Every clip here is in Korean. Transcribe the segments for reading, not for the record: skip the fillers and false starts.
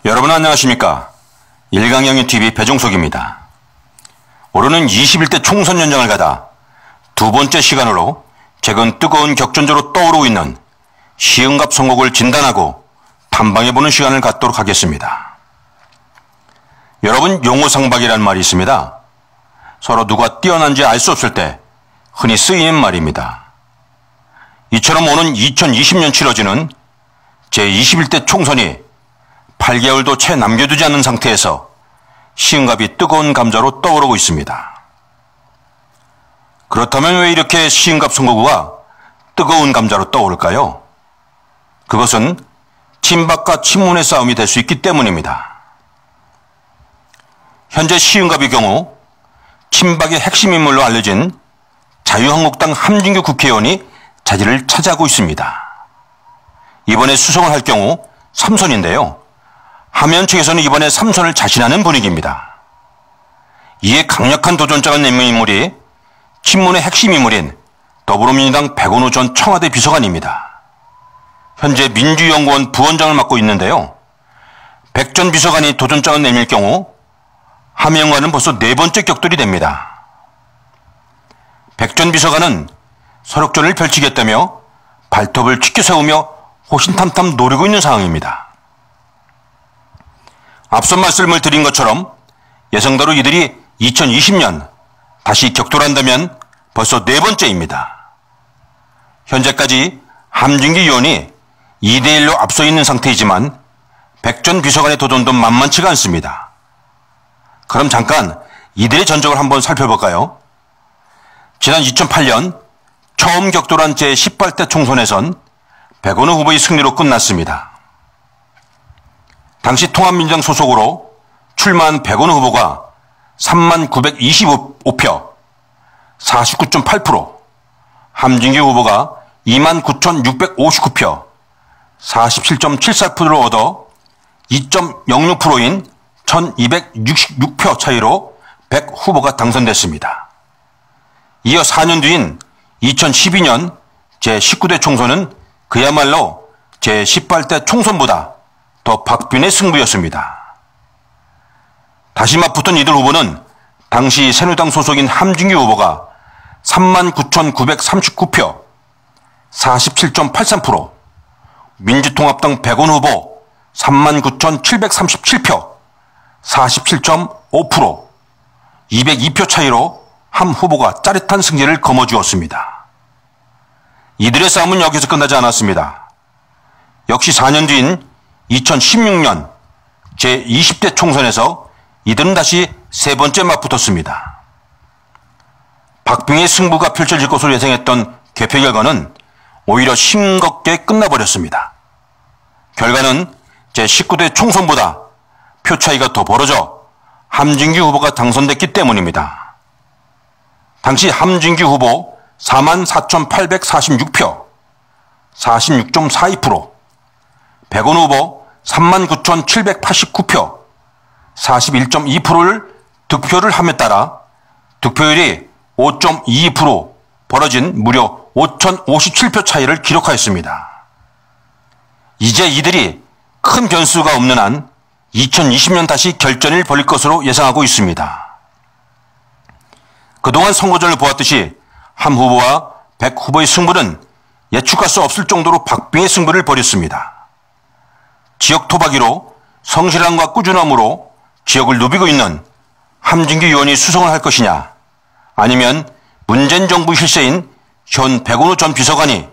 여러분 안녕하십니까? 일강영유TV 배종석입니다. 올해는 21대 총선 연장을 가다 두 번째 시간으로 최근 뜨거운 격전조로 떠오르고 있는 시흥갑 선거구를 진단하고 탐방해보는 시간을 갖도록 하겠습니다. 여러분, 용호상박이라는 말이 있습니다. 서로 누가 뛰어난지 알 수 없을 때 흔히 쓰이는 말입니다. 이처럼 오는 2020년 치러지는 제21대 총선이 8개월도 채 남겨두지 않은 상태에서 시흥갑이 뜨거운 감자로 떠오르고 있습니다. 그렇다면 왜 이렇게 시흥갑 선거구가 뜨거운 감자로 떠오를까요? 그것은 친박과 친문의 싸움이 될 수 있기 때문입니다. 현재 시흥갑의 경우 친박의 핵심 인물로 알려진 자유한국당 함진규 국회의원이 자리를 차지하고 있습니다. 이번에 수성을 할 경우 3선인데요. 하면 측에서는 이번에 3선을 자신하는 분위기입니다. 이에 강력한 도전장을 내민 인물이 친문의 핵심 인물인 더불어민주당 백원우 전 청와대 비서관입니다. 현재 민주연구원 부원장을 맡고 있는데요. 백 전 비서관이 도전장을 내밀 경우 하명과는 벌써 네 번째 격돌이 됩니다. 백 전 비서관은 서력전을 펼치겠다며 발톱을 치켜 세우며 호신탐탐 노리고 있는 상황입니다. 앞서 말씀을 드린 것처럼 예상대로 이들이 2020년 다시 격돌한다면 벌써 네 번째입니다. 현재까지 함진규 의원이 2대1로 앞서 있는 상태이지만 백 전 비서관의 도전도 만만치가 않습니다. 그럼 잠깐 이들의 전적을 한번 살펴볼까요? 지난 2008년 처음 격돌한 제18대 총선에선 백원우 후보의 승리로 끝났습니다. 당시 통합민주당 소속으로 출마한 백원우 후보가 3925표, 49.8%, 함진규 후보가 29,659표, 47.74%를 얻어 2.06%인 1266표 차이로 백 후보가 당선됐습니다. 이어 4년 뒤인 2012년 제19대 총선은 그야말로 제18대 총선보다 더 박빙의 승부였습니다. 다시 맞붙은 이들 후보는 당시 새누리당 소속인 함진규 후보가 39,939표, 47.83%, 민주통합당 백원우 후보 39,737표, 47.5%, 202표 차이로 한 후보가 짜릿한 승리를 거머쥐었습니다. 이들의 싸움은 여기서 끝나지 않았습니다. 역시 4년 뒤인 2016년 제20대 총선에서 이들은 다시 세 번째 맞붙었습니다. 박빙의 승부가 펼쳐질 것으로 예상했던 개표 결과는 오히려 싱겁게 끝나버렸습니다. 결과는 제19대 총선보다 표 차이가 더 벌어져 함진규 후보가 당선됐기 때문입니다. 당시 함진규 후보 44,846표, 46.42%, 백원우 후보 39,789표, 41.2%를 득표를 함에 따라 득표율이 5.22% 벌어진 무려 5,057표 차이를 기록하였습니다. 이제 이들이 큰 변수가 없는 한 2020년 다시 결전을 벌일 것으로 예상하고 있습니다. 그동안 선거전을 보았듯이 함 후보와 백 후보의 승부는 예측할 수 없을 정도로 박빙의 승부를 벌였습니다. 지역 토박이로 성실함과 꾸준함으로 지역을 누비고 있는 함진규 의원이 수성을 할 것이냐, 아니면 문재인 정부 실세인 현 백원우 전 비서관이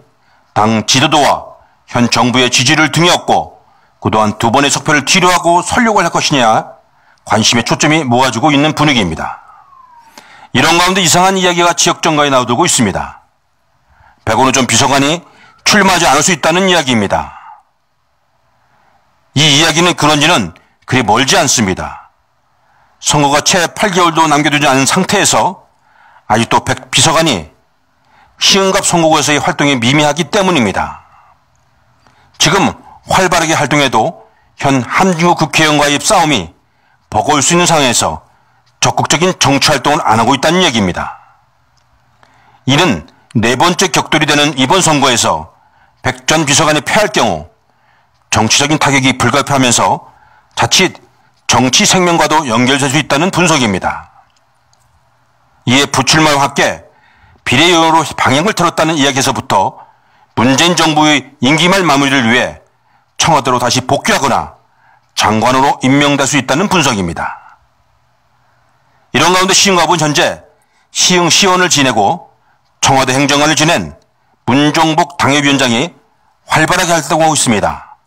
당 지도도와 현 정부의 지지를 등에 업고 그동안 두 번의 석패를 뒤로하고 설욕을 할 것이냐, 관심의 초점이 모아지고 있는 분위기입니다. 이런 가운데 이상한 이야기가 지역 정가에 나오고 있습니다. 백원우 전 비서관이 출마하지 않을 수 있다는 이야기입니다. 이 이야기는 그런지는 그리 멀지 않습니다. 선거가 채 8개월도 남겨두지 않은 상태에서 아직도 백 비서관이 시흥갑 선거구에서의 활동이 미미하기 때문입니다. 지금 활발하게 활동해도 현 함진규 국회의원과의 싸움이 버거울 수 있는 상황에서 적극적인 정치활동을 안 하고 있다는 얘기입니다. 이는 네 번째 격돌이 되는 이번 선거에서 백 전 비서관이 패할 경우 정치적인 타격이 불가피하면서 자칫 정치 생명과도 연결될 수 있다는 분석입니다. 이에 불출마와 함께 비례의원으로 방향을 틀었다는 이야기에서부터 문재인 정부의 임기 말 마무리를 위해 청와대로 다시 복귀하거나 장관으로 임명될 수 있다는 분석입니다. 이런 가운데 시흥갑은 현재 시흥시원을 지내고 청와대 행정관을 지낸 문종복 당협위원장이 활발하게 활동하고 있습니다.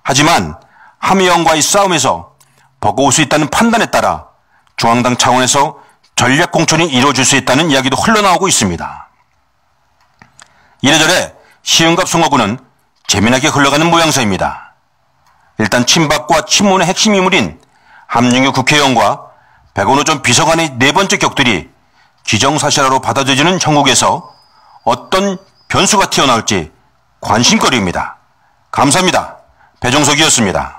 하지만 함의원과의 싸움에서 버거울 수 있다는 판단에 따라 중앙당 차원에서 전략 공천이 이루어질 수 있다는 이야기도 흘러나오고 있습니다. 이래저래 시흥갑 선거구는 재미나게 흘러가는 모양새입니다. 일단 친박과 친문의 핵심 인물인 함준규 국회의원과 백원호 전 비서관의 네 번째 격돌이 기정사실화로 받아들여지는 형국에서 어떤 변수가 튀어나올지 관심거리입니다. 감사합니다. 배종석이었습니다.